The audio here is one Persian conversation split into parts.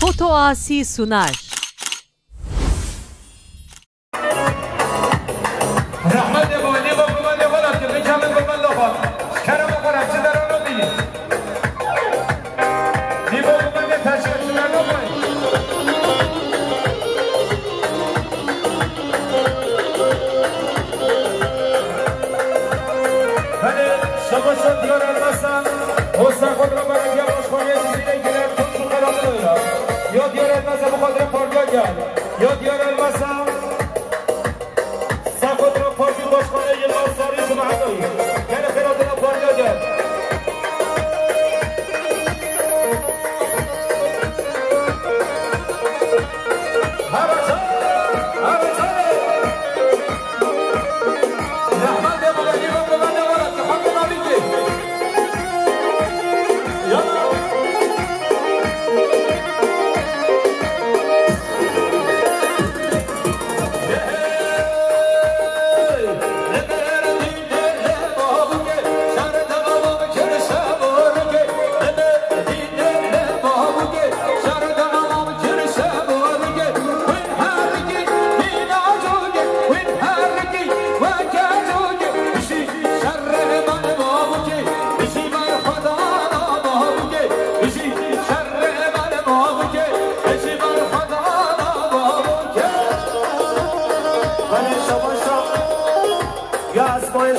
Foto Asi sunar. یا دیار المسا سخت رو پاکی باشخانه یه ناصاری سمحنایی یعنی خیراتنا پاریا جد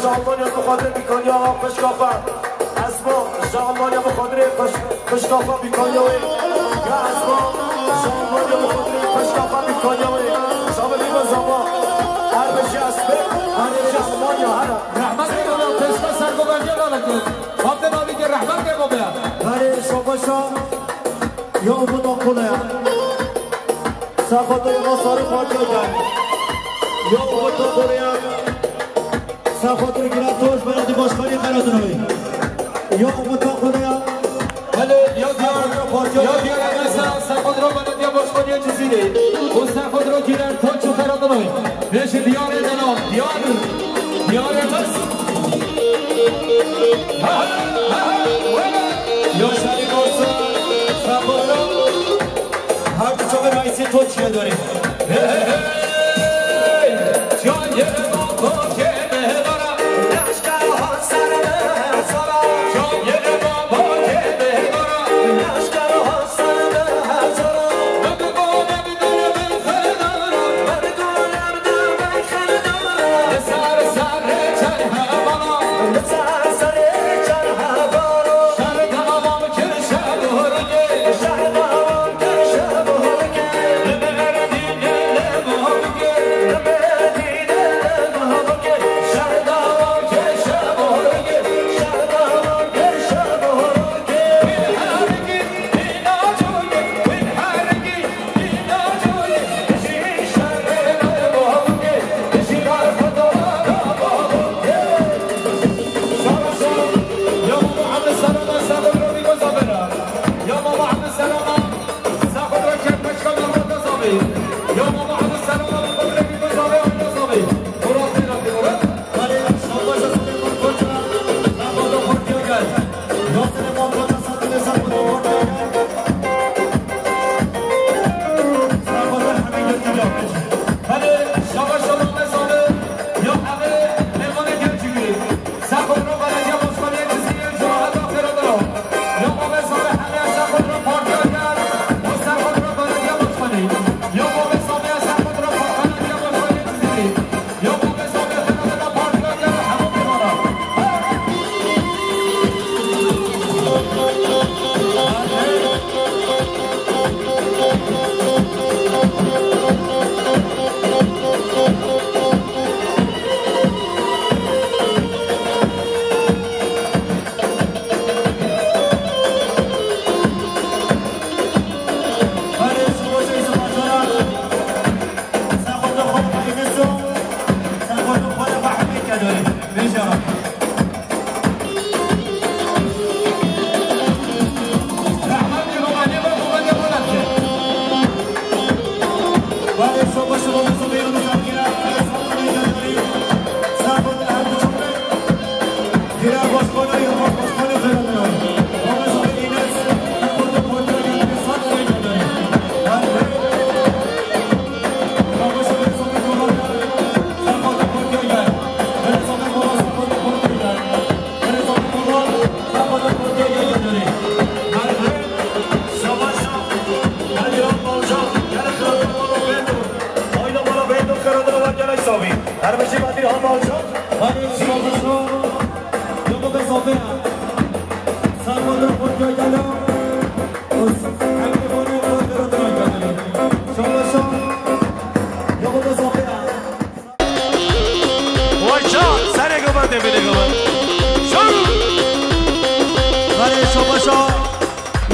ژالمانیا بخاطر بیکانیا پشکافا اسما ژالمانیا بخاطر پشکافا بیکانیا یا اسما ژالمانیا بخاطر پشکافا بیکانیا شامل این زما هر بشی اسبه هر ژالمانیا هر رحمت میکنم پشکا سرگوبرگی دارد وقت نامی که رحمت میگو بیاد هر شباشا یا امون کنه سخوت یا نصاری پارتیا جن یا امون کنه سخوت رو گیرد توش برد باشخانی قرادنوی یا امتا خودیا بله یا دیار مثلا سخوت رو برد یا باشخانی چیزی دی و سخوت رو گیرد توش قرادنوی بیش دیار دنام دیار بس یا شری بارسا سخوت رو هر تو چاق رئیسی تو چیه داریم جان یه ما که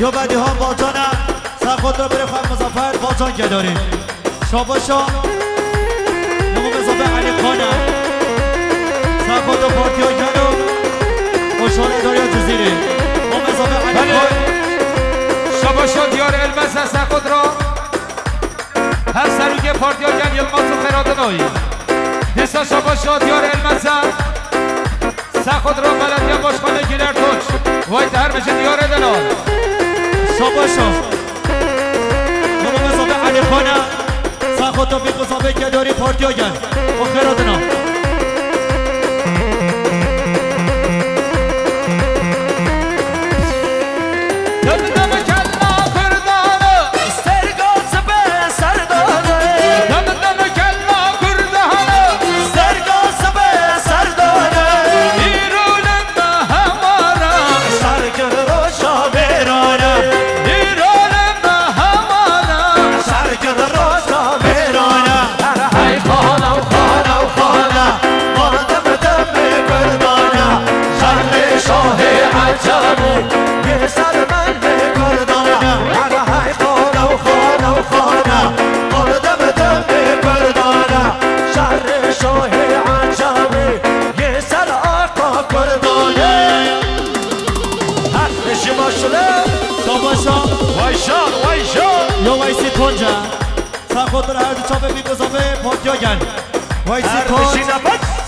یا بعدی ها باجانه سر خود را بره خواهد مزافر باجان گداری شاباشا نمو مزافر علی خانه سر خود را پارتی ها گدو خوشحاله داری ها جزیره نمو مزافر علی خانه شاباشا دیار علمز سر خود را هر سروی پارتی ها گد یلماز و خیراتنایی دستا شاباشا دیار علمز سر خود را بلدی هم باشخانه گیلر توچ وای در بشه دیار دلال شاباشا نمو مزافر علی خانه سر خود را بی مزافر گداری پارتی ها گد و خیراتنا سخوت را هر دو چاپه بی بزافه پارتیا گن وایسی تون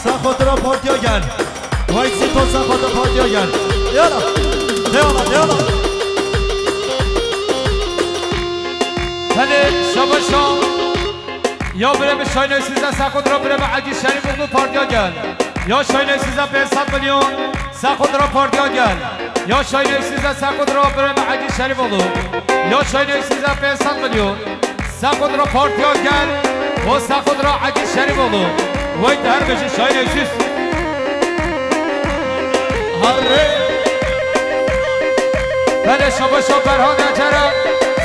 سخوت را پارتیا گن وایسی تون سخوت را پارتیا گن یالا یالا یالا بله شاباشا یا بره به شاین سیزه سخوت را بره به عجیز شریف اونو پارتیا گن یا شاین سیزه به 100 میلیون سخوت را پارتیا گن یا شاین سیزه سخوت را بره به عجیز شریف اونو یا شاین سیزه به 100 میلیون سخود را پارتیا گل و سخود را عجیز شریف اولو وای در بشه شاین ایسیز بله شاباشا برهان اجره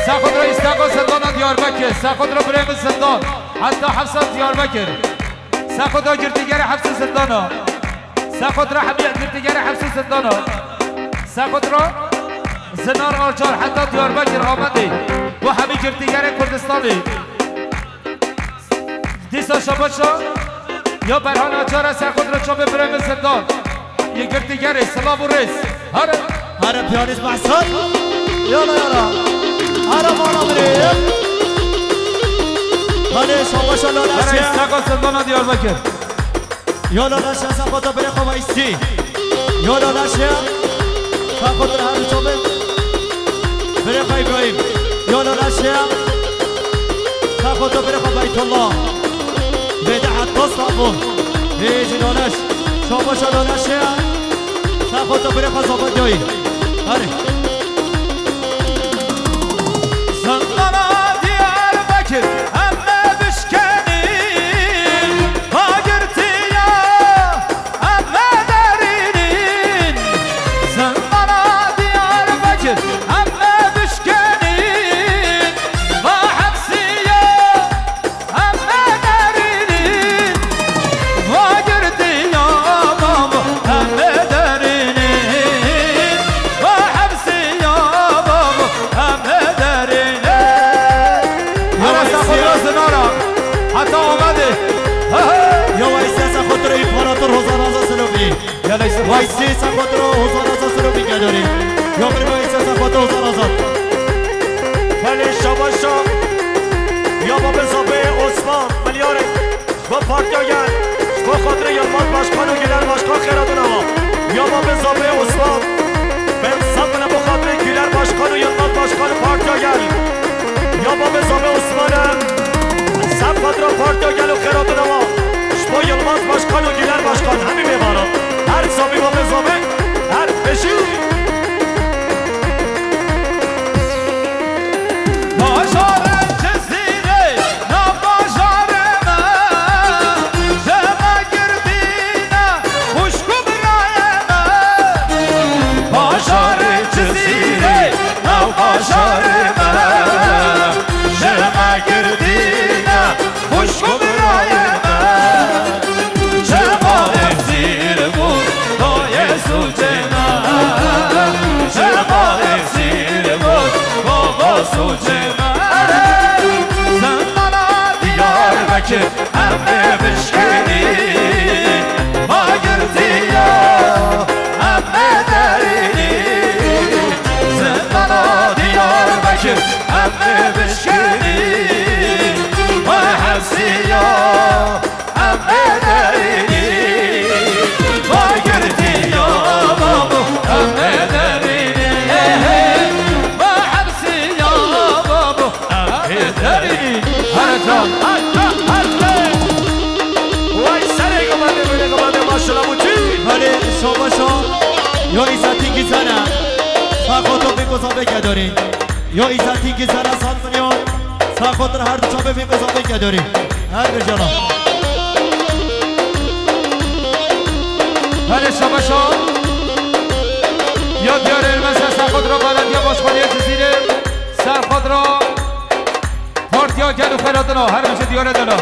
سخود را استقا زندان دیاربکر سخود را بریم زندان حتی حفظ دیاربکر سخود را گردیگر حفظ زندان سخود را گردیگر حفظ زندان سخود را زنار آجار حتی دیاربکر آمده و همه گردیگر کردستانی دیسا شاباشا یا برهان آجار سر خود را چوب بریم زندان یه گردیگر سلام و رس هره پیانیز محسن یالا یالا هره مانا بریم بله شاباشا لالشه هره استقا زندان دیار بکر یا لالشه سر خود را بریم خواه ایستی یا لالشه سر خود را هر چوبه بریم خواه ابراهیم یا لالشه سر خود را بریم خواه بیت الله بده حداس نبون هیچی لالش شاباشا لالشه سر خود را بریم خواه زابط جایی هره زندان دیار بکر همه بشکنین باگرتیا همه درینین زندان دیار بکر همه بشکنین با حبسیا همه درینین باگرتیا بابا همه درینین با حبسیا بابا همه درینین حتی آمده یا وایسی از خود را ایمپاراتور حضار آزا سلوبی وایسی از خود را حضار آزا سلوبی گداری یا بری وایسی از خود را حضار آزاد بله شاباشا یا با بزابه عثمان ملیاره با پارتیاگر با خاطر یلمات باشکان و گیلر باشکان خیراتون اما یا با بزابه عثمان به سبن با خاطر گیلر باشکان و یلمات باشکان پارتیاگر یا با بزابه عثمان سب خاطر پارتیاگر و خیراتون اما شما یلمات باشکان و گیلر باشکان همین میبارا هر زابی با بزابه هر بشی سوچه زندانا دیار بکر امه بشکنی ما گردی یا امه درینی زندانا دیار بکر امه بشکنی ما حبسی یا امه درینی ما گردی یا بابو امه درینی ما حبسی یا بابو امه درینی هر جان وای سری گمانده ماشالله بودی ولی شما یا ایزتی که زنه ساخوتو بگذابه که داری یا ایزتی که زنه 100 میلیون ساخوتر هر دو چابه بگذابه که داری هر بجانا ولی شما یا دیار المسا سرخود را بلدیا باشخانی جزیره سرخود را پارتیا گلو خیراتنا هر میشه دیاره دنا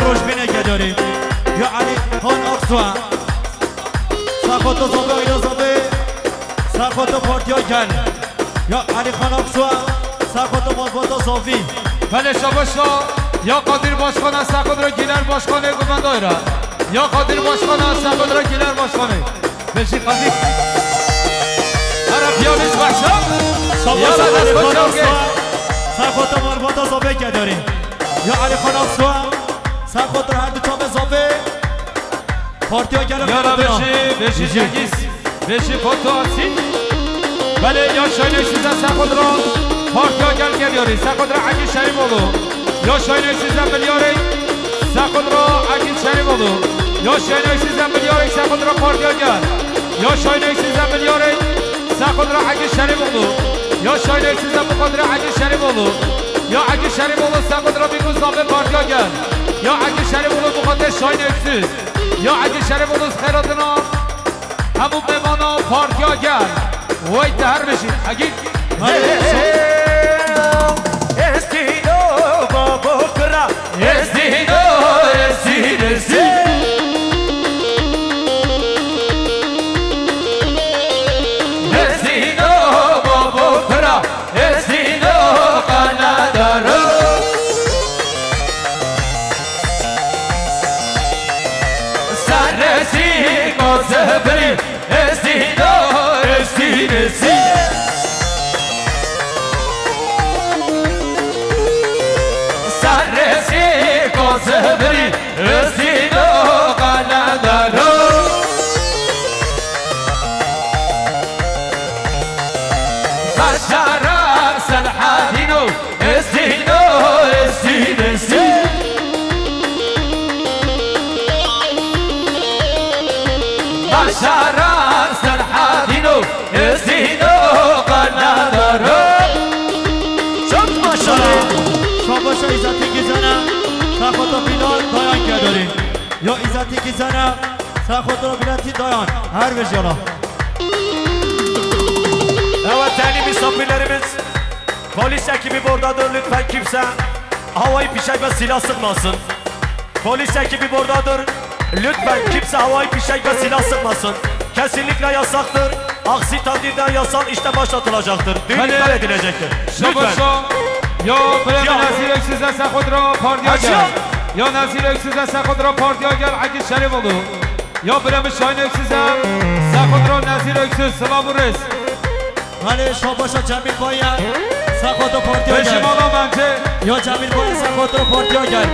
روش بینه که داریم یا علی خان اقصوه ساخوتو زابه اینا زابه ساخوتو پارتیا گل یا علی خان اقصوه ساخوتو مازباتا صافی ولی شما یا قادر باشخانه ساخوت را گیلر باشخانه گمان دایره یا قادر باشخانه ساخوت را گیلر باشخانه بشی قادر هر پیانیز باشم یا علی خان اقصوه ساخوتو مازباتا زابه که داریم یا علی خان اقصوه ساخوتر هر دو چابه زابه پارتیا گلو یالا بشی جگیز بشی فوتو آسی ولی یا شاینه سیزه ساخوت را پارتیا گل گریاری ساخوت را عگی شریم oldu یا شاینه سیزه ملیاری ساخوت را عگی شریم oldu یا شاینه سیزه ملیاری ساخوت را پارتیا گل یا شاینه سیزه ملیاری ساخوت را عگی شریم oldu یا شاینه سیزه مقدر عگی شریم oldu یا عگی شریم oldu ساخوت را بیگوز زابه پارتیا گل یا عگی شریم oldu مقدر شاینه سیز یا عگی شریم oldu خیراتنا همون بمانا پارتیا گل وای تهر بشید عگی استینو بابا کرا استینو استینو بابا کرا استینو قنادارو سرسی قاسبری استینو سرسی قاسبری استینو قنادارو بشارم سلحادینو استینو بشارم سلحادینو استینو قنادارو شد ماشالله شاباشا ایزتی که زنه ساخوتو فینال دایان که داریم یا ایزتی که زنه ساخوتو رو بیلتی دایان هر بجالا Evet değerli misafirlerimiz, polis ekibi buradadır, lütfen kimse havayı fişek ve silah sıkmasın. Polis ekibi buradadır, lütfen kimse havayı fişek ve silah sıkmasın. Kesinlikle yasaktır, aksi takdirde yasal işlem başlatılacaktır. Düğün iptal edilecektir. Lütfen. یا برای نظیر اکسیزه سخود را پاردیا گل یا نظیر اکسیزه سخود را پاردیا گل عگی شریف oldu یا برای شاین اکسیزه سخود را سلام و رس ولی شاباشا جمیل باید سخوت و پارتی ها بشیم گرد آقا منته یا جمیل باید سخوت و پارتی ها گرد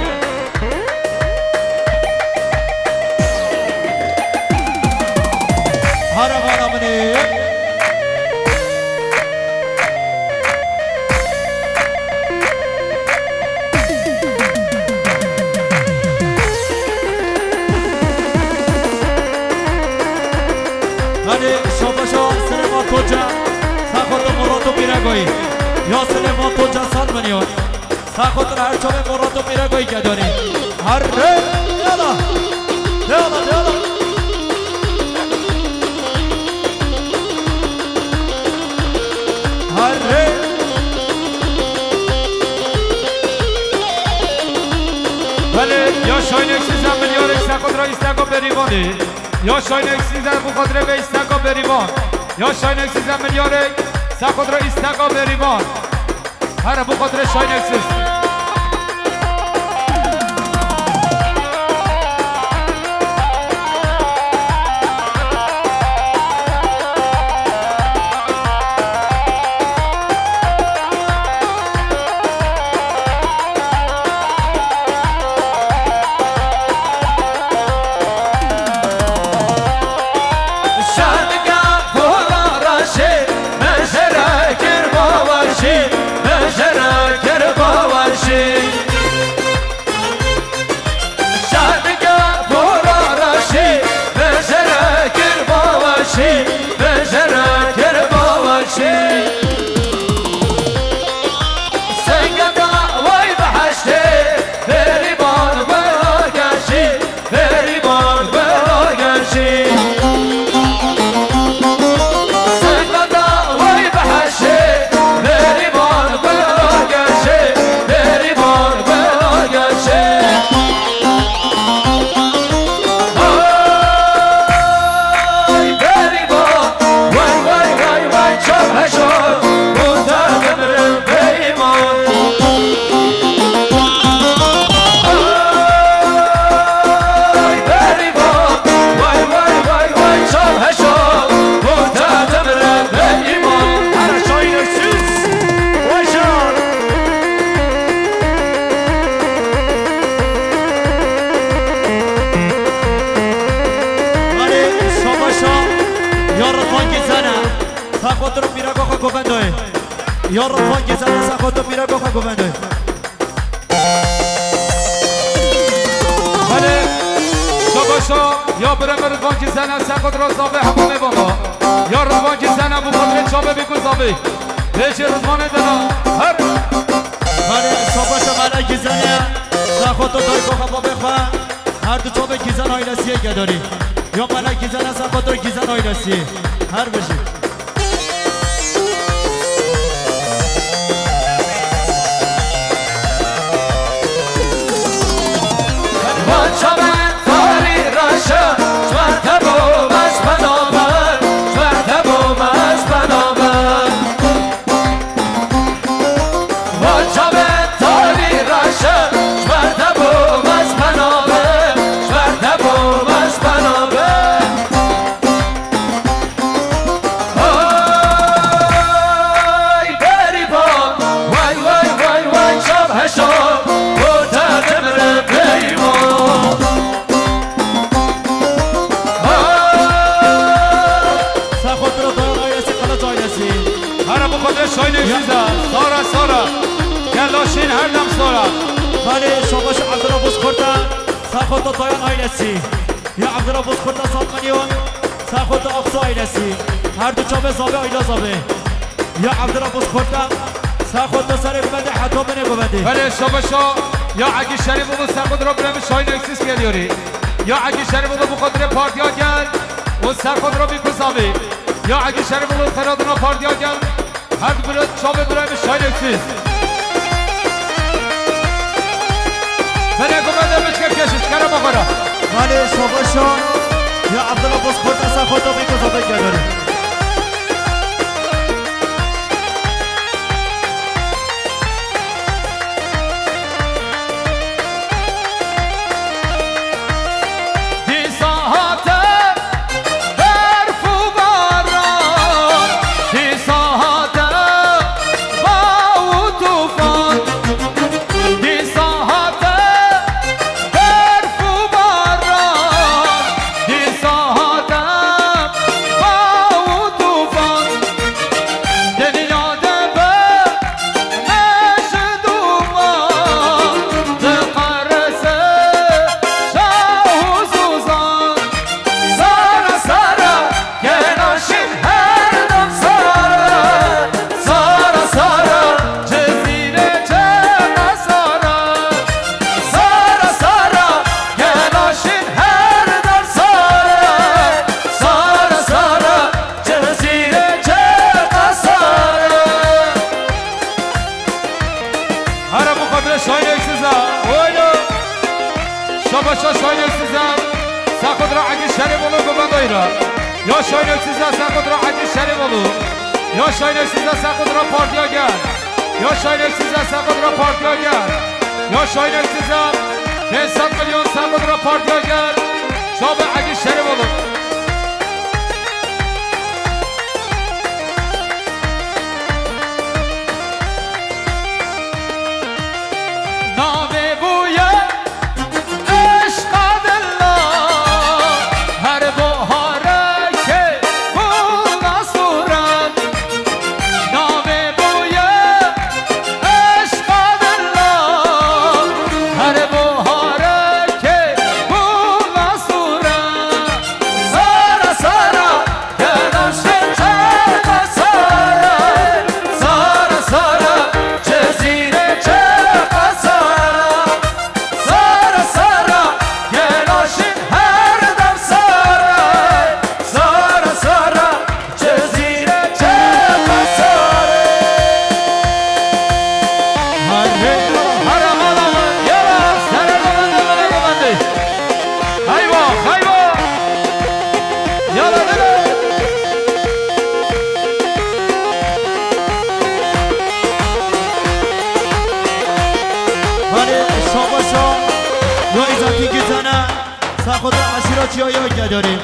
هر غرامنی ولی شاباشا سلمان توجه سخوت مراتو میرگوی یا سلمان توجه سال منیون سخوت هر چوب مراتو میرگوی گداری هر ره یالا یالا یالا هر ره ولی یا شاینک سیزن میلیارد سخوت را ایستگاه بریوانه یا شاینک سیزن بخاطر به ایستگاه بریوان یا شاینک سیزن میلیارد سخوت را ایستگاه بریوان هر بخاطر شاینک سیزن یا رفان که زنه سخوتو میره بخواه گوبنده ولی شباشا یا برم رفان که زنه سخوت را زابه همه میبانه یا رفان که زنه بخاطر چابه بگو زابه بشه رزمانه دنا هر ولی شباشا مالا که زنه سخوتو دای بخواه بخواه هر دو چابه که زن آیلسیه گداری یا مالا که زنه سخوتو که زن آیلسیه هر بشی ولی شماش عبدالعبوس خورده سخوت تایان آیلسی یا عبدالعبوس خورده سالمانیون سخوت اقصا آیلسی هر دو چابه زابه آیلا زابه یا عبدالعبوس خورده سخوت سر گوبنده حتی بنه گوبنده ولی شماشا یا اگه شریف بود سخوت را برم شاین اکسیس گلیاری یا اگه شریف بود بخاطر پارتیا گل و سخوت را بیکو زابه یا اگه شریف بود خرادنا پارتیا گل هر دو برد چابه برم شاین اکسیس بله گوبنده بچکر کشش کرم آقارا ولی شماشا یا عبدالعبوس خورده سخوت را بیکو زابه گلیاری برف و باران شاینک سیزا سخت را عزیز شریف بولو یا شاینک سیزا سخت را پارتیاگر یا شاینک سیزا سخت را پارتیاگر یا شاینک سیزا 500 میلیون سخت را پارتیاگر شاب عزیز شریف بولو داریم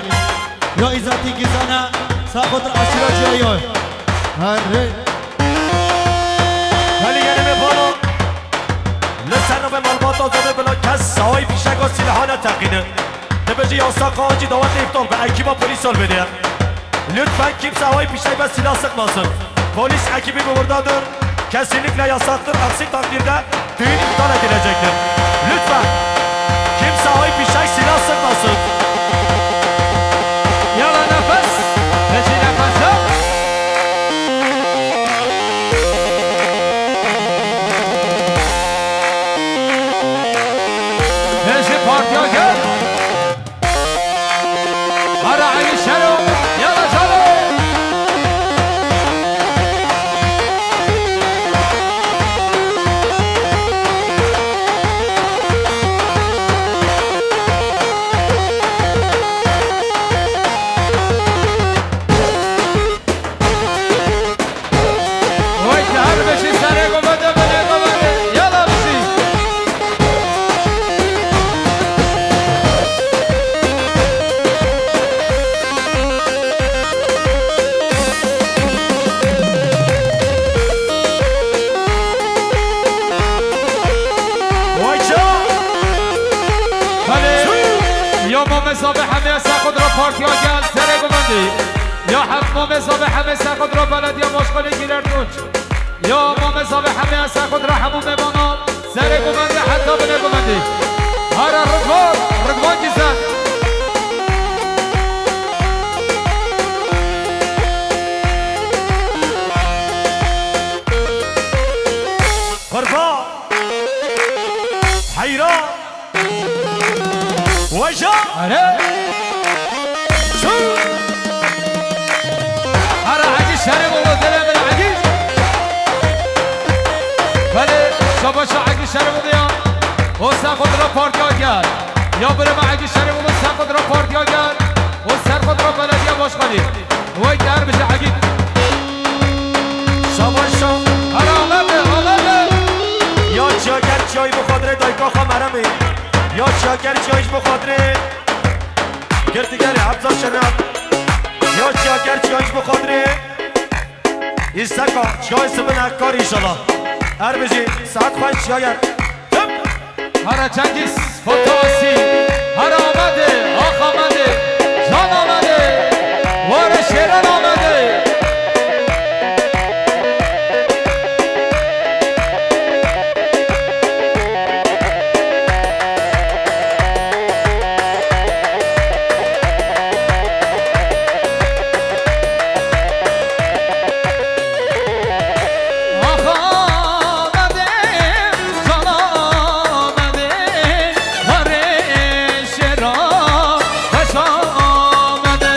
یا ایزاتی گیزانه ساخت عشیرا جایو هره ولی گره بپانو لسن و به مالبات آزاده بلا کس سای پیشگاه سیلحانه تقینه نبجی یاسا قانجی داوت افتال به اکیبا پولیس سال بده لطفا کیم سوای پیشگاه سیلح سقماسın polis ekibi bu buradadır kesinlikle yasaktır aksi takdirde düğün iptal edilecektir lütfen kim sahip پیشگاه silah sıkmasın يلا نفس نجي نفس نجي بارتياجر هرا علي الشلو يلا شلو حساب همه ساخت را پارتیاگر سر گمندی یا حمام حساب همه ساخت را بلد یا مشغل گیرردوچ یا امام حساب همه ساخت را همون بمانان سر گمندی حتی بله گمندی هر رگوان گیزن غرفا حیران وجه شو هر عجیز شرم و دلم العجیز بله شباشا عجیز شرم و دیان و ساخت را پارتیاگر یا برم عجیز شرم و ساخت را پارتیاگر و سرخت را بلدیه باشقلی وی در بشه عجیز شباشا هر آمده یا چاگر چای بخاطر دایکا خمرمه یا چاگر چایش بخاطر گردگر حبزا شنب یا چاگر چایش بخاطر ایستکا چای سبن اکار ایشالا هر بجی ساعت خواهی چاگر هر چنگیز فتاسی هر آمده آخ آمده جان آمده وار شیران آمده آمده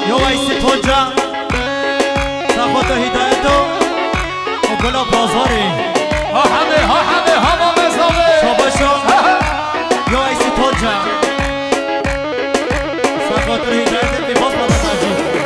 یا وایسی تونجا سخوت هدایتو و گلا بازاری ها همه ها مزاوه شاباشو یا وایسی تونجا سخوت هدایت بیباز بازار نجی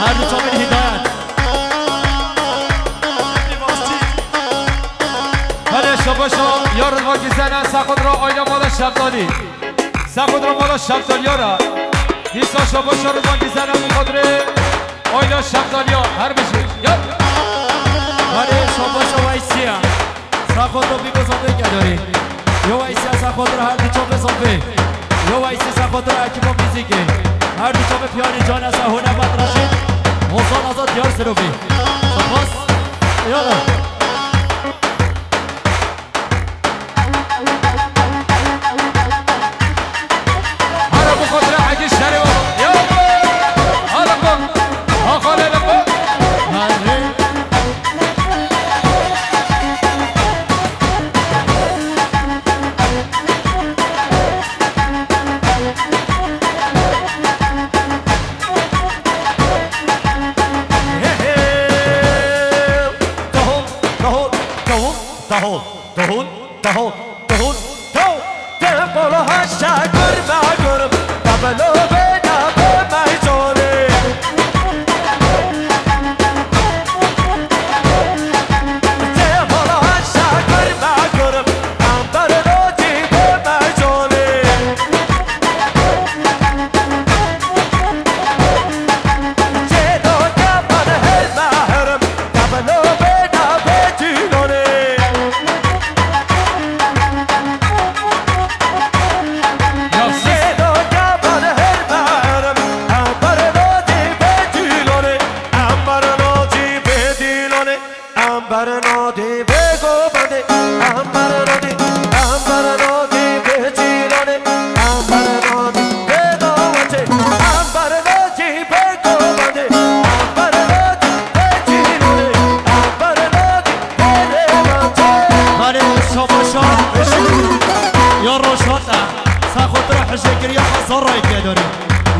هر دو چامل هدایت بله شباشا یا رواجی زنه سخود را آیلا مالا شبدالی سخود را مالا شبدالی ها را دیسا شباشا رواجی زنه مخادره آیلا شبدالی ها هر بشید بله شباشا ویسی سخود را بیگذابه گداری یا ویسی سخود را هر دو چامل زابه یا ویسی سخود را اکیبا میزیگه هر دو چامل پیانی جان از هونه مدرشید حسان آزاد دیار سروبی سپاس یالا هر بخاطر حقی شری بابا یالا حالا کن آخاله لکن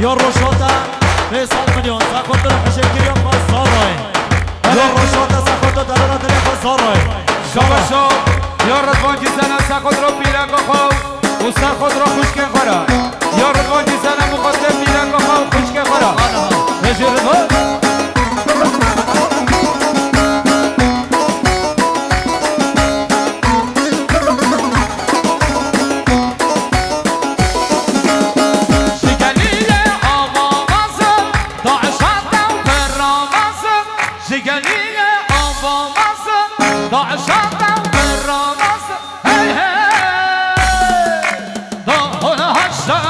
یا روشاتا فیصل میلیون سخوت را حشکری یا خواستارای یا روشاتا سخوت دلالت را خواستارای شاباشا یا رضوانجی زنه سخوت را بیرنگا خواو و سخوت را خوشکن خورا یا رضوانجی زنه مخاطب بیرنگا خواو خوشکن خورا بشی رضوان Hey, hey, don't hold a hot shot.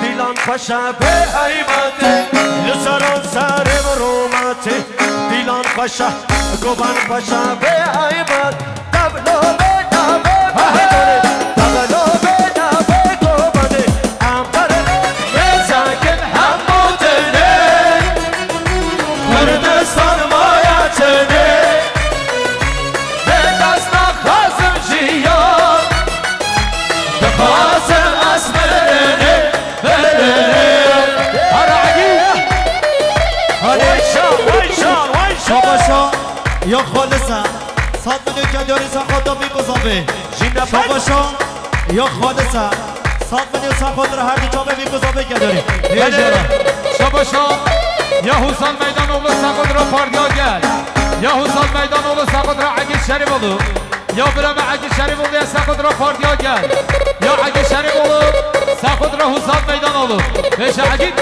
دیلان خوشه به حیبته لسران سر برومته دیلان خوشه گوبان خوشه به حیبت دبلو به دبه بهداره دبلو به دبه گوبانه امبرنه به زکن هموتنه کردستان مایتنه به دست نخوازم جیان بخوازم اسمرنه شاباشا یا خالصه 100 میلیون کدیاری سخاتا بی گذابه شاباشا یا خالصه 100 میلیون سخاتا هر دو جامعه بی گذابه کدیاری شاباشا یا حسان میدان اولو سخاتا را پاردیا گل یا حسان میدان اولو سخاتا را عگی شریف اولو یا برام عگی شریف اولو یا سخاتا را پاردیا گل یا عگی شریف اولو سخاتا را حسان میدان اولو بشه عگی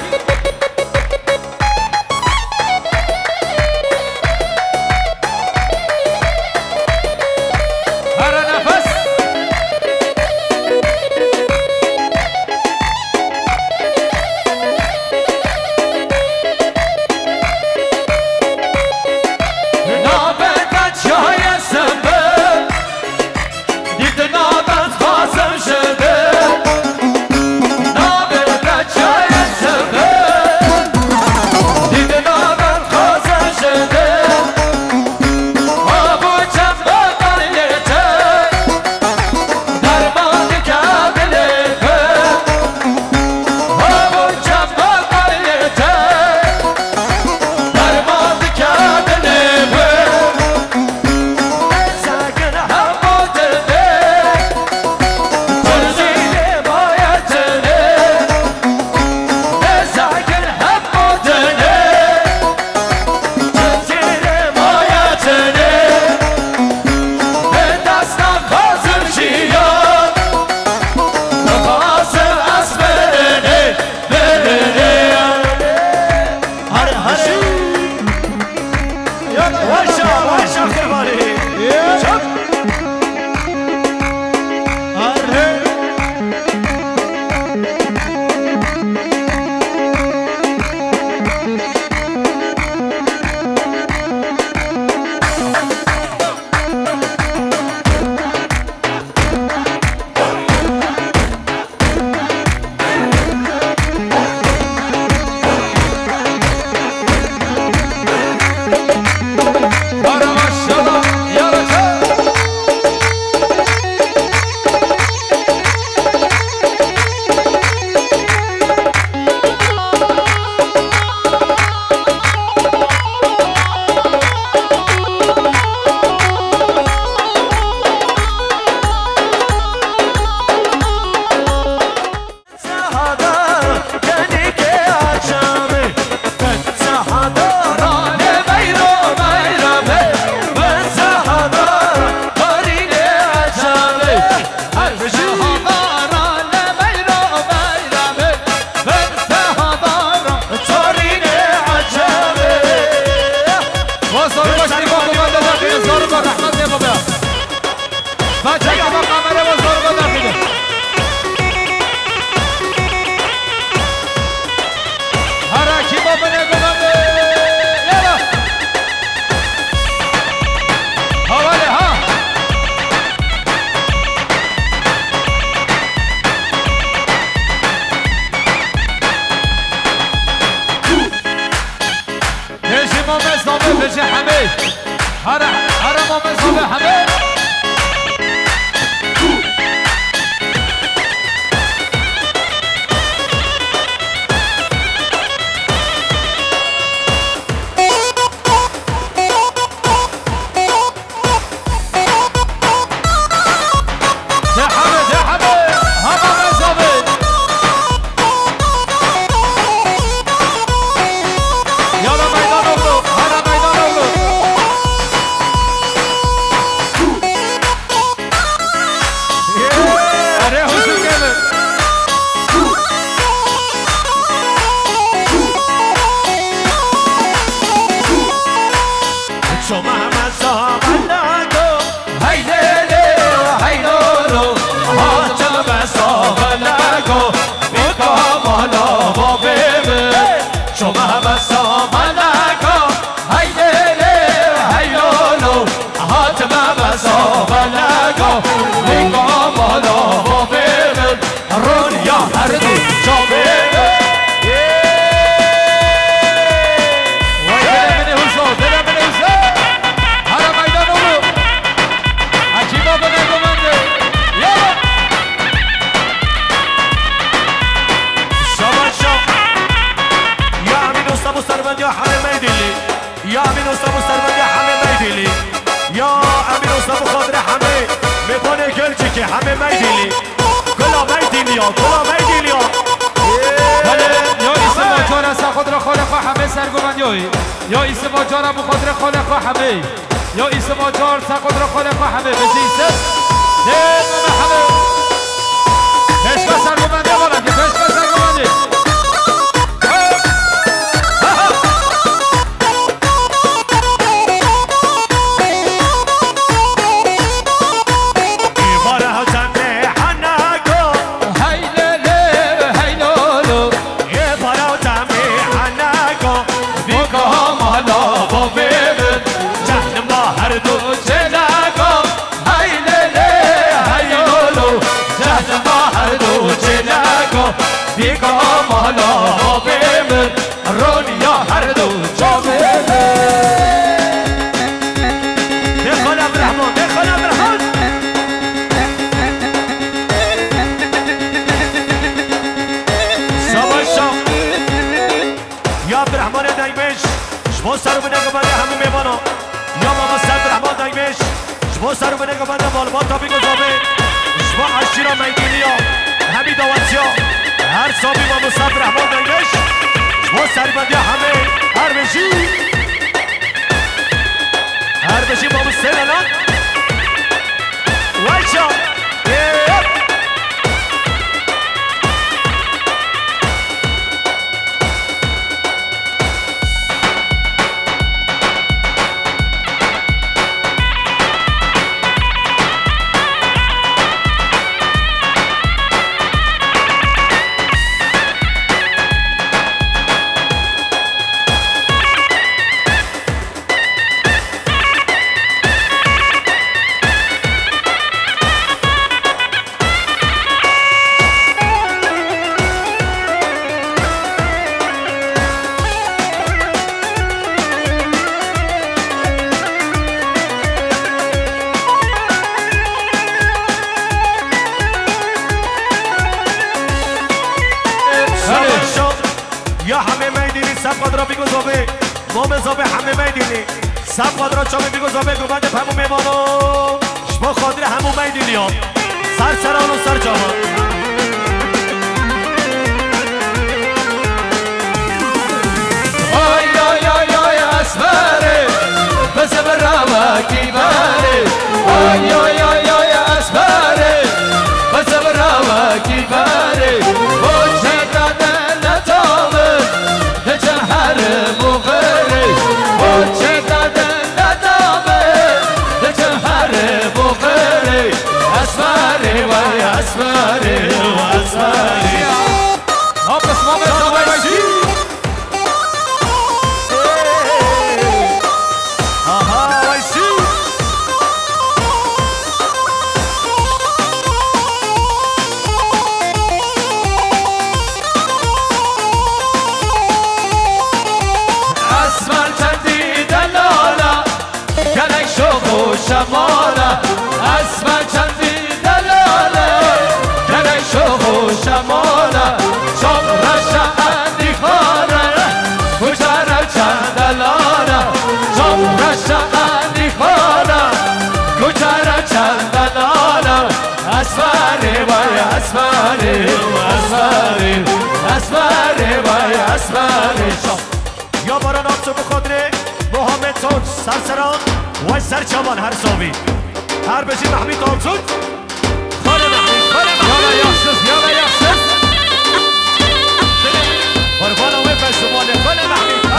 دیگا بالا با بیمن رونیا هر دو جامعه وای دل من حسو دل من حسو هر میدان اولو عجیبا به نگمنده یالا شباشا یا امین دوستا مستربند یا همه میدیلی یا امین دوستا مستربند یا همه میدیلی یا امین دوستا بخاطر همه میکنه گلچی که همه میدیلی گلا میدیلی یا گلا میدیلی یا یا ایسه باجار است خود را خالق همه سرگومندی یا ایسه باجار ابو خاطر خالق همه یا ایسه باجار خود را خالق همه بزیسته نه همه پشکا سرگومندی بالا که پشکا سرگومندی دیگا مالا بمن رونیا هر دو جامعه دخل عبدالرحمن دخل عبدالرحمن سواشا یا عبدالرحمن دایمش شما سرو بنگه بنده همه میبانا یا ماما عبدالرحمن دایمش شما سرو بنگه بنده بالبان تا بگو زابه شما عشیرا میدونی ها همی داوتی ها هر صابی ما مصطفی رحمان دایمش شما سربندی همه هر بشی ما مستر الان وایشا سب قادرات شامه بیگو زابه گوبند همون میمانو شما خاطر همون میدونی ها سر سران و سر جامان آی آی آی آی اسمره بس برامه کی بره آی آی آی آی اسمره بس برامه کی بره و چقدر نتامه نجهر مغره و چقدر اسمره و اسمره و اسمره هاپ اسمامه زبای بایشی آها بایشی اسمر چندی دلالا کنک شوق و شمالا اسمر چندی شمالا شام رشا اندی خانه کجا چندلانا شام رشا اندی خانه کجا چندلانا اسمره وای اسمره و اسمره اسمره وای اسمره یا باران آبسو بخاطره محمد سوچ سرسران و سرچمان هر صابی هر بشی محمید آبسوچ خانه محمید خانه محمید یالا یخصف یالا یخصف قربان اوه پشتمانه خانه محمید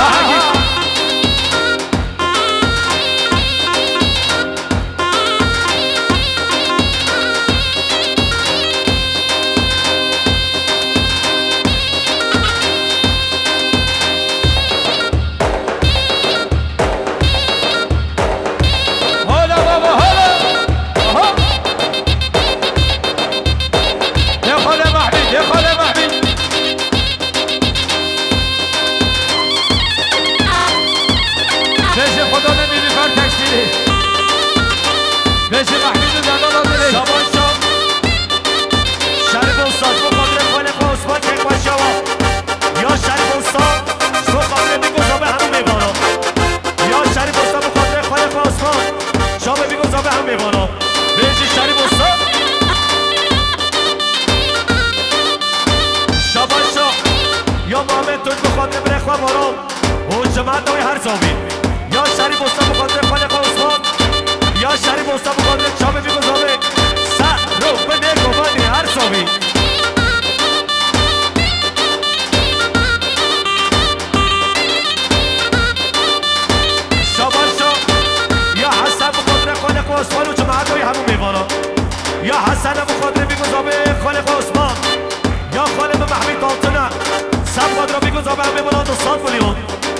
هلا بابا هلا بشی محمید زندان دلی شابان شام شریف استاد بخاطر خالق عثمان یک باشوا یا شریف استاد بخاطر میگوزا به همون میبانا یا شریف استاد بخاطر خالق عثمان شام میگوزا به همون میبانا بشی شریف استاد شابان شام یا محمد توی بخاطر برخوا بارام اون جماعت های هر زاوی یا شریف استاد بخاطر خالق عثمان یا شریف استاد بخاطر شام میگوزا به سر رو به نگوانی هر زاوی عثمان و جماعت های همون میوانا یا حسن بخاطر میگوزا به خالق عثمان یا خالق محمید دالتونه سب خود را میگوزا به هم میوانا 200 میلیون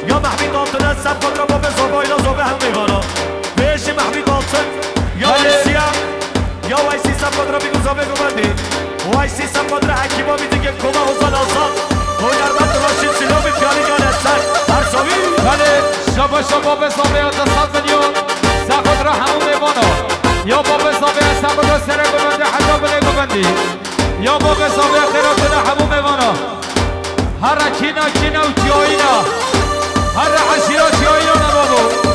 یا محمید دالتونه سب خود را با به زباینا زبه هم میوانا بهش محمید دالتون یا ویسیه یا ویسی سب خود را میگوزا به گوندی ویسی سب خود را حکیما میدیگه کما حسن آسان هنرمند راشید سلومی پیانی جان اصر هر ساوی بله شبا به زبه 200 میلیون سخت را همون میوانا یا با به زبه سخت را سر گوندی حتی بله گوندی یا با به زبه خیرات را همون میوانا هر کینا و چیایینا هر عشیرا چیایینا نبابو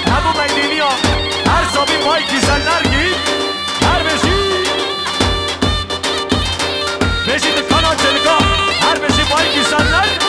همون میدینی ها هر زابی پای کیزن نرگی هر بشی دکان ها چلگا هر بشی پای کیزن نرگی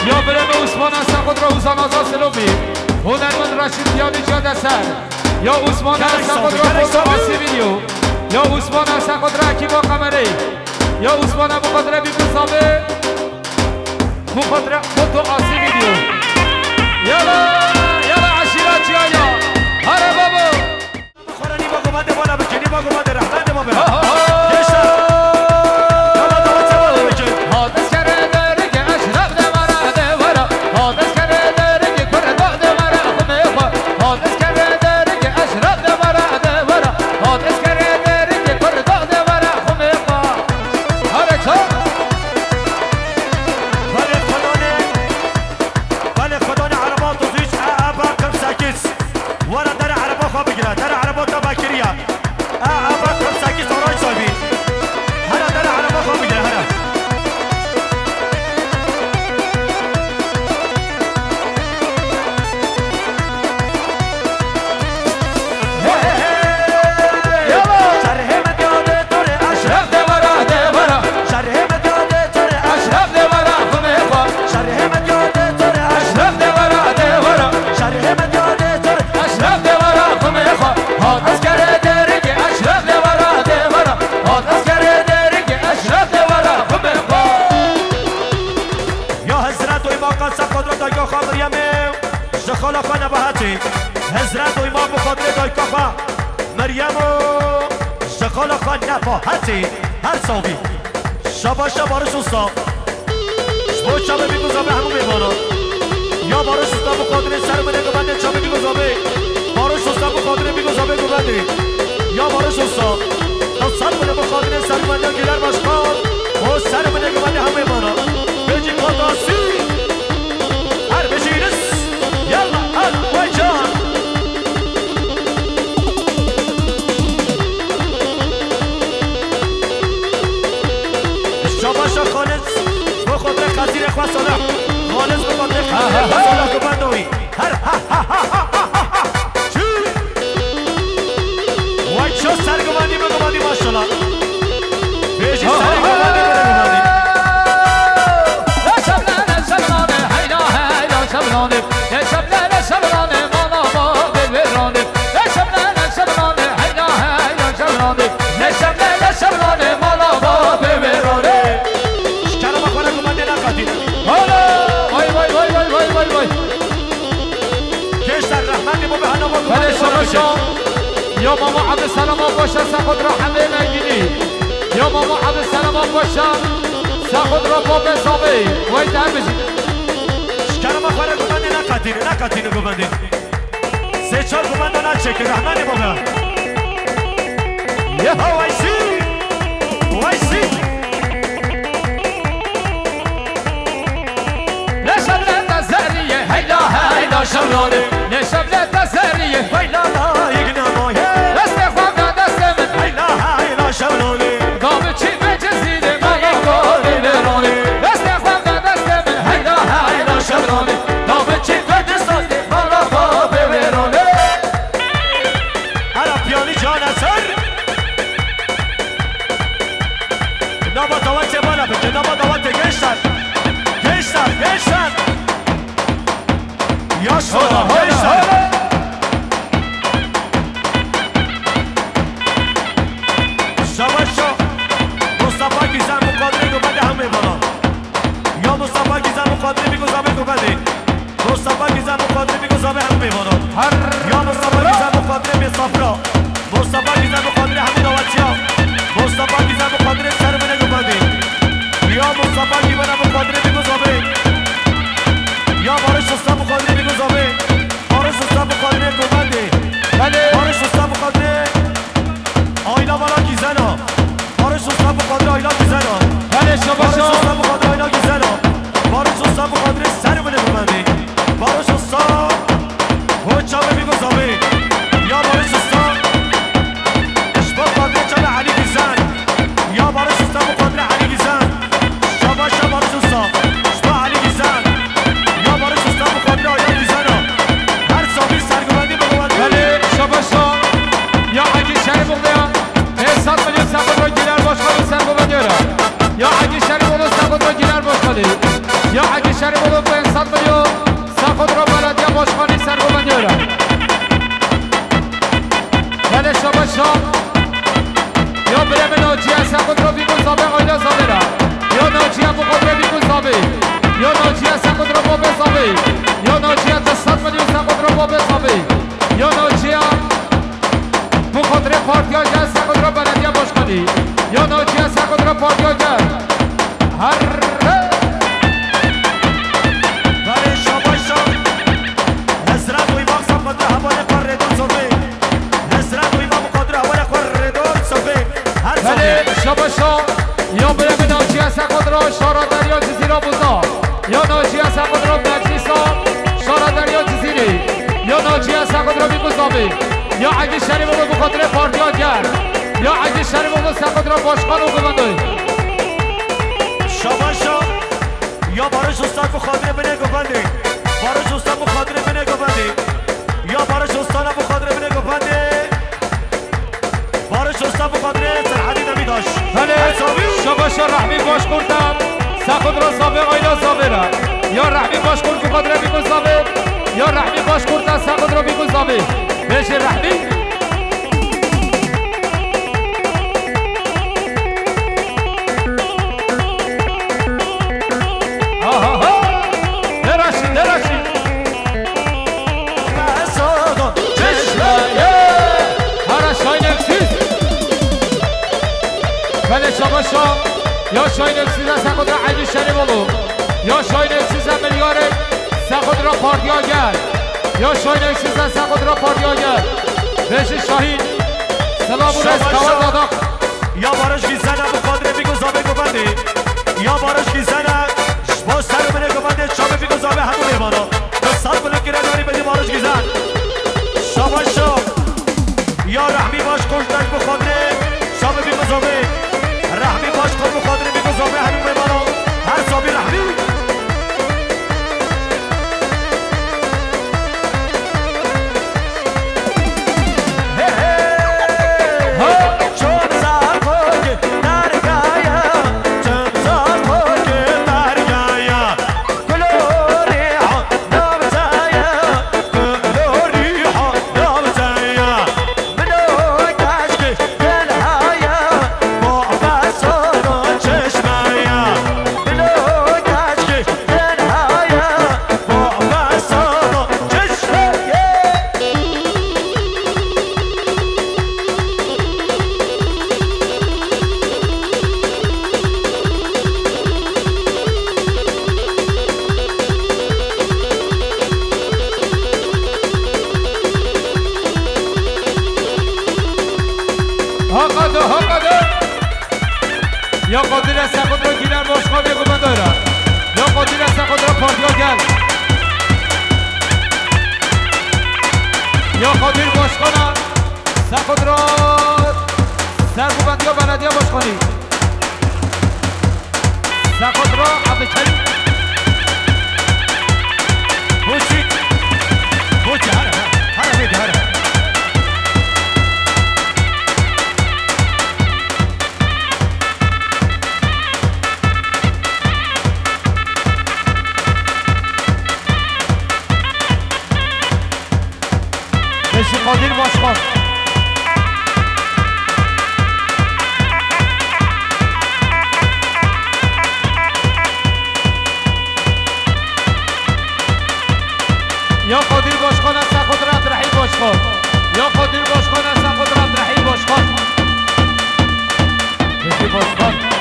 یا برم عثمان از خود را اوزان آزا سلومی هنرمند رشید پیانی جاده سر یا عثمان از خود را فوتو آسی ویدیو یا عثمان از خود را حکیما قمری یا عثمان بخاطر بیبزابه بخاطر فوتو آسی ویدیو یالا عشیراتی آیا هره بابو خورانی با گمانده بالا بکنی با گمانده رحمن ما برم شخالا خانه بهتی حضرت و امام بخاطر دای کافا مریم و شخالا خان نباهتی هر صابی شباش بارش استا شبا شبه بیگوزا به همون میبانم یا بارش استا بخاطر سر منه گبنده شبه بیگوزا به بارش استا بخاطر بیگوزا به گبنده یا بارش استا تا سر منه بخاطر سر منه گیلر باشکار و سر منه گبنده همون میبانم بجی قداسی هر بشیرس یلا هر ویجان شاباشا خالص بخاطر خزیر اخوة صالح خالص بخاطر خزیر اخوة صالح گبندوی هر ها ها ها ها ها ها چی وای چو سرگبندی بگبندی ماشالله بیشی سرگبندی بگبندی یا ماما عبدالسلام باشه سخود را همه نگینی یا ماما عبدالسلام باشه سخود را با بزابه وای در بشید شکرم اخواره گبنده نکتینه گبنده سه چار گبنده نچکه رحمن بابا یه ها وایسی نشبلت تزهریه هیلا شبلانه نشبلت تزهریه هیلا شبلانه دام چی به جزیره ما یک گاهی برانه دست اخوام و دست من هیلا شبلانه دام چی به جزیره ما را با برانه هلا پیانی جان اثر نابا دوات بالا بده نابا دوات گشتن یا شولا گشتن شباشا مصطفی گیزن مقادره گبنده همه بالا یا مصطفی گیزن مقادره بیگوزابه گبنده مصطفی گیزن مقادره بیگوزابه همه بالا یا مصطفی گیزن مقادره به صفرا مصطفی گیزن مقادره همه دواتی ها مصطفی گیزن مقادره سر منه گبنده یا مصطفی گیزن مقادره بیگوزابه یا بارش استا مقادره بیگوزابه بارش استا مقادره گبنده بارش استا مقادره آیلا بالا گیزن ها بارش استا مقادره آیلا گیزن ها بله بارش شما استا مقادره آیلا گیزن ها بارش استا مقادره سر منه گبنده بارش استا هوچا بیگوزابه یا بارش استا اشبا مقادره چاله علی گیزن یا بارش استا مقادره علی گیزن شاباشا بارش استا اشبا علی گیزن یا بارش استا مقادره آیلا گیزن ها هر صابی سرگبندی بگوانده بله شما یا اگه شریف بودم 100 میلیون سخود را گیرر باش خواهی سر بود دیارم یا اگه شریف بودم سخود را گیرر باش خواهی یا اگه شریف بودم 100 میلیون سخود را بلدیه باش خواهی سر بود دیارم بله شما یا برم ناجیه سخود را بیگون زابه آیلا زابه را یا ناجیه بخود را بیگون زابه یا ناجیه سخود را با بزابه یا ناجیه 100 میلیون سخود را با بزابه یا ناجیه بخاطر پارتیا جا سخود را بلدیه باش کنی یا ناجیه سخود را پارتیا جا هر بله شاباشا حضرت و امام صفت حوال قردون صفه حضرت و امام قادر حوال قردون صفه هر بله صفه شاباشا یا برم ناجیه سخود را شارا دریا جزیره بوزا یا ناجیه سخود را مجلیسا شارا دریا جزیره یا ناجیه سخود را بیگوزابه یا اگه شریف رو بخاطر پارتیا کرد یا اگه شریف رو سخود را باشخان رو ببنده شاباشا یا بارش استاد بخاطر بنه گفنده بارش استاد بخاطر بنه گفنده یا بارش استاد بخاطر بنه گفنده بارش استاد بخاطر سرحدی نمی داشت بله شاباشا رحمی باش کردم سخود را زابه آیلا زابه را یا رحمی باش کرد بخاطر بیگون زابه یا رحمی باش کردم سخود را بیگون زابه بشه رحمی شباشا یا شاین اکسیزه سخودرا عیدی شریف بولو یا شاین اکسیزه ملیاره سخودرا پاردیاگر یا شاین اکسیزه سخودرا پاردیاگر بهش شاهین سلام و رز کار داداق یا بارش گیزنه بخاطر بیگو زابه گفنده یا بارش گیزنه باز سر بره گفنده شابه بیگو زابه همون میمانا تو سال بلو گیره داری بدی بارش گیزن شاباشا یا رحمی باش کشتش بخاطر شابه بیگو زابه رحمی باش کن بخاطر بیگو زابه همون میمانا هر صابی رحمی یا قادر است خود را گیرن باشخواه بگو من دارم یا قادر است خود را پاردیا گل یا قادر باشخانه خود را سرگوبندی یا بلدیه باشخانی خود را عبدالکریم بوچی بوچی هره میدی هره بشی قادر باشخواه یا قادر باشخواه است خود را عبدالرحیم باشخواه یا قادر باشخواه است خود را عبدالرحیم باشخواه بشی باشخواه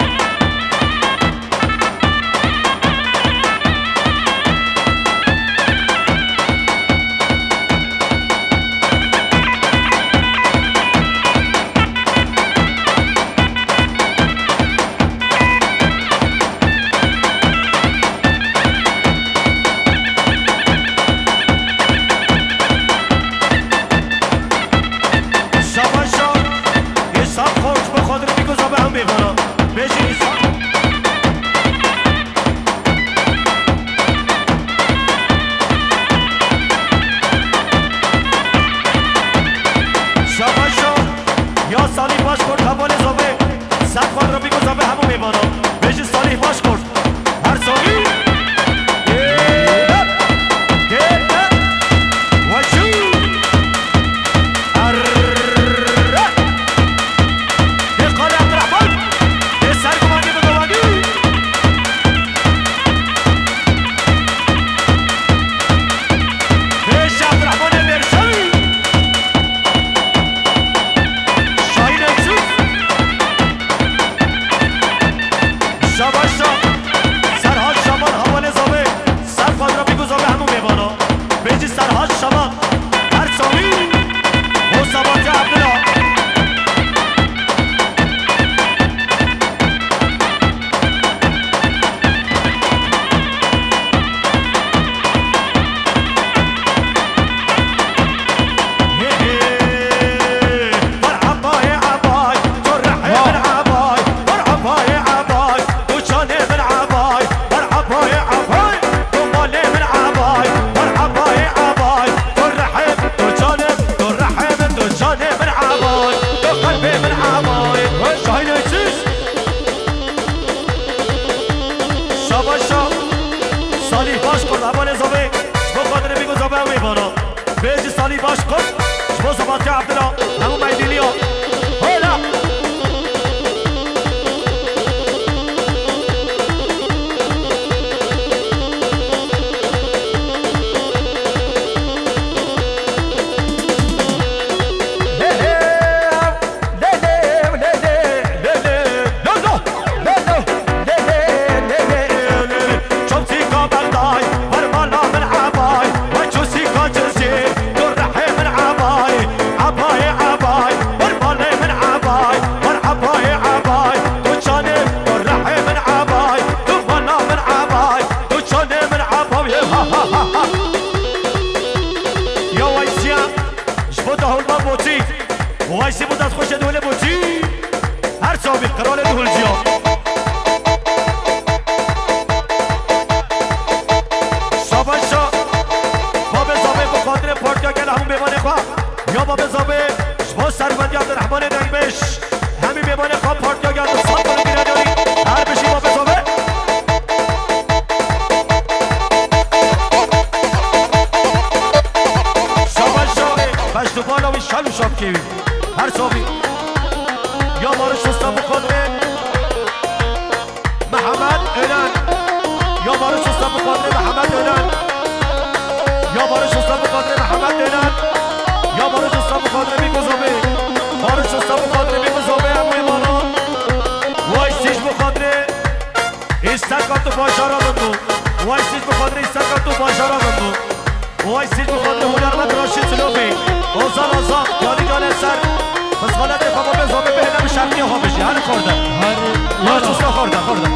وایسی بود از خوش دوله بودی هر صابی قرال دول جیا شاباشا باب زابه بخاطر پارتیا گل همون بیمانه خواه یا باب زابه با سروندی عبدالرحمن دنبش همین بیمانه خواه پارتیا گل و سال کنه گیره داری هر بشی باب زابه پشت بالا و شلو شاب کیوی هر صابی یا مارو شستا بخاطر محمد اعلان یا مارو شستا بخاطر محمد اعلان یا مارو شستا بخاطر محمد اعلان یا مارو شستا بخاطر بیگذابه مارو شستا بخاطر بیگذابه هموی مانا وای سیش بخاطر استکاتو باشارا بندو وای سیش بخاطر استکاتو باشارا بندو وای سیش بخاطر هنرمند راشد سلوفی اوزان آزاد یادی جان سر بس غلط خوابا به زابه به هنم شرقی ها بشی هر خوردن هر چوستا خوردن